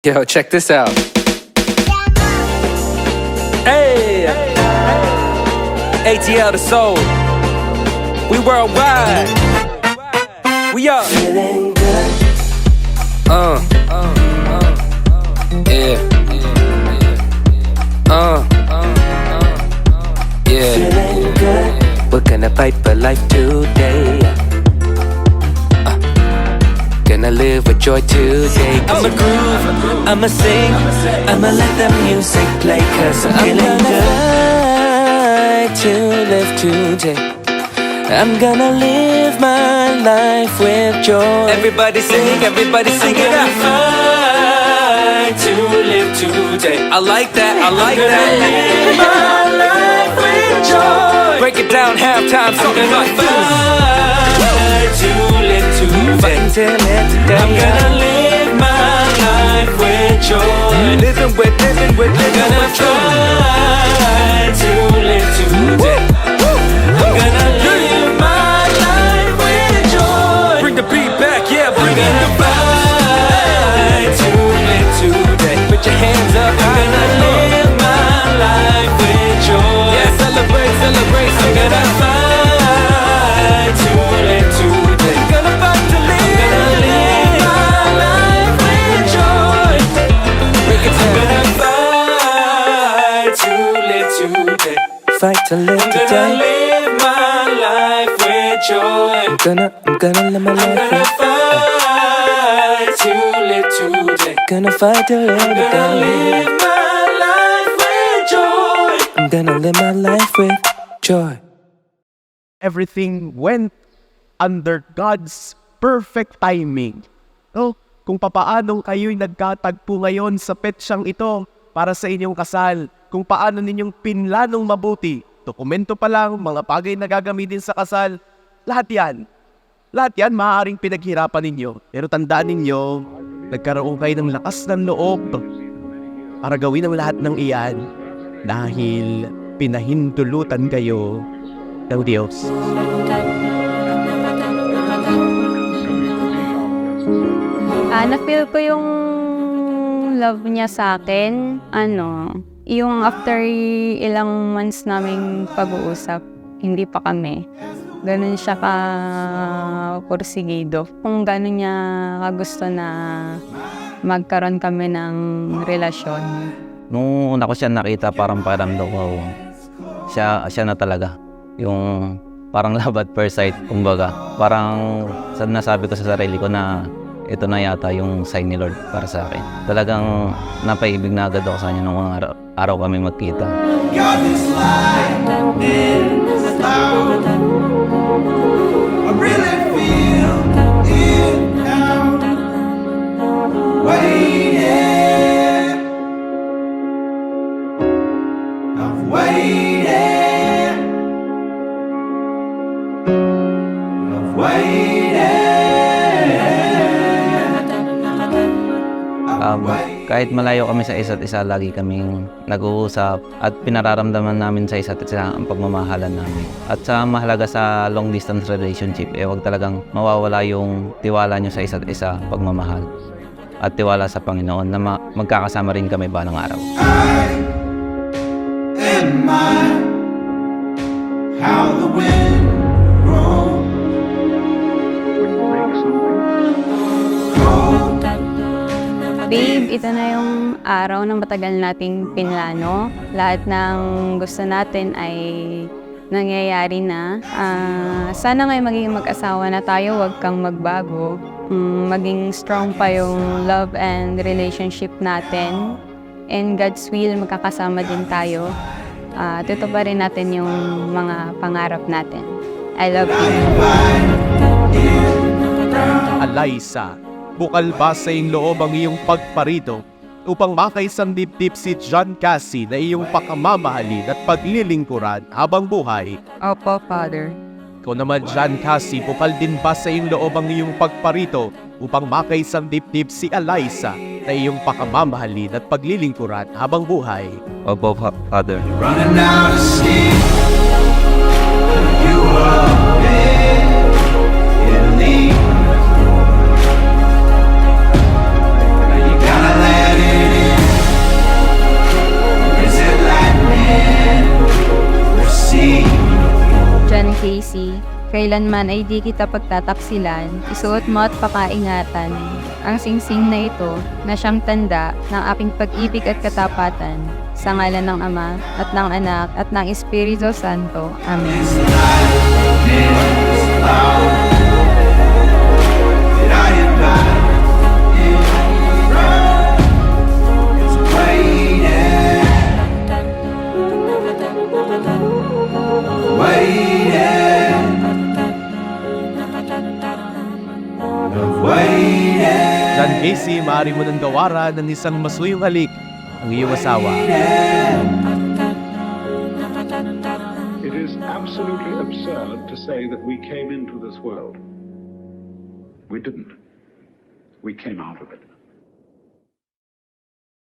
Yo, check this out. Hey, ATL the soul. We worldwide. We up. Feeling good. Yeah. Yeah. Feeling good. We're gonna fight for life today. Gonna live with joy today. I'ma groove, I'ma sing, I'ma let the music play, 'cause I'm feeling good. To live today, I'm gonna live my life with joy. Everybody sing it out. Fight to live today. I like that, I like Live that. my life with joy. Break it down halftime, I'm something gonna like this. fight to live today. I'm gonna live my life with joy. Living with Gonna try to live today. I'm gonna live my life with joy. Bring the beat back, yeah, I'm bring it gonna fight to live today. Put your hands up, I'm gonna live my life with joy. yeah, celebrate. I'm gonna fight to live today. Gonna fight to I'm gonna live my life with joy. Break it I'm down. gonna fight to live today. Fight to live I'm gonna today. live my life with joy. I'm gonna live my I'm life. gonna fight to live today. Gonna fight to live I'm gonna today. live my life with joy. I'm gonna live my life with joy. Everything went under God's perfect timing. No? Kung papaanong kayo'y nagkatagpo ngayon sa petsyang ito para sa inyong kasal, kung paano ninyong pinlanong mabuti, dokumento pa lang, mga bagay na gagamitin sa kasal, lahat yan maaaring pinaghirapan ninyo. Pero tandaan ninyo, nagkaroon kayo ng lakas ng loob para gawin ang lahat ng iyan dahil pinahintulutan kayo ng Diyos. Na-feel ko yung love niya sa akin. Yung after ilang months naming pag-uusap, hindi pa kami. Ganun siya ka-porsigido. Kung ganun niya kagusto na magkaroon kami ng relasyon. Nung una ko siya nakita, parang daw ko, siya na talaga. Yung parang love at first sight, kumbaga. Parang nasabi ko sa sarili ko na ito na yata yung sign ni Lord para sa akin. Talagang napaibig na agad ako sa kanya nung mga araw kami magkita. God is light in the cloud. I really feel it now. Waiting, I've waited, I've waited. Kahit malayo kami sa isa't isa, lagi kaming nag-uusap at pinararamdaman namin sa isa't isa ang pagmamahalan namin. At sa mahalaga sa long distance relationship, wag talagang mawawala yung tiwala nyo sa isa't isa, pagmamahal. At tiwala sa Panginoon na magkakasama rin kami balang araw. In mind how the wind grows. Babe, ito na yung araw na matagal nating pinlano. Lahat ng gusto natin ay nangyayari na. Sana ngayon maging mag-asawa na tayo, huwag kang magbago. Maging strong pa yung love and relationship natin. In God's will, magkakasama din tayo. Tutuparin natin yung mga pangarap natin. I love you. Alaysa, bukal ba sa iyong loob ang iyong pagparito upang makaisang dibdib si John Cassie na iyong pakamamahalin at paglilingkuran habang buhay? Opo, Father. Ikaw naman, John Cassie, bukal din ba sa iyong loob ang iyong pagparito upang makaisang dibdib si Alaysa na iyong pakamamahalin at paglilingkuran habang buhay? Opo, Father. Running out of steam. You are in need. You gotta let Kailanman ay di kita pagtataksilan, isuot mo at pakaingatan. Ang singsing na ito na siyang tanda ng aking pag-ibig at katapatan. Sa ngalan ng Ama at ng Anak at ng Espiritu Santo. Amen. That I am not in is waiting, waiting. John Casey, maaari mo ng gawaran ng isang masuyong halik ang iyong asawa. It is absolutely absurd to say that we came into this world. We didn't. We came out of it.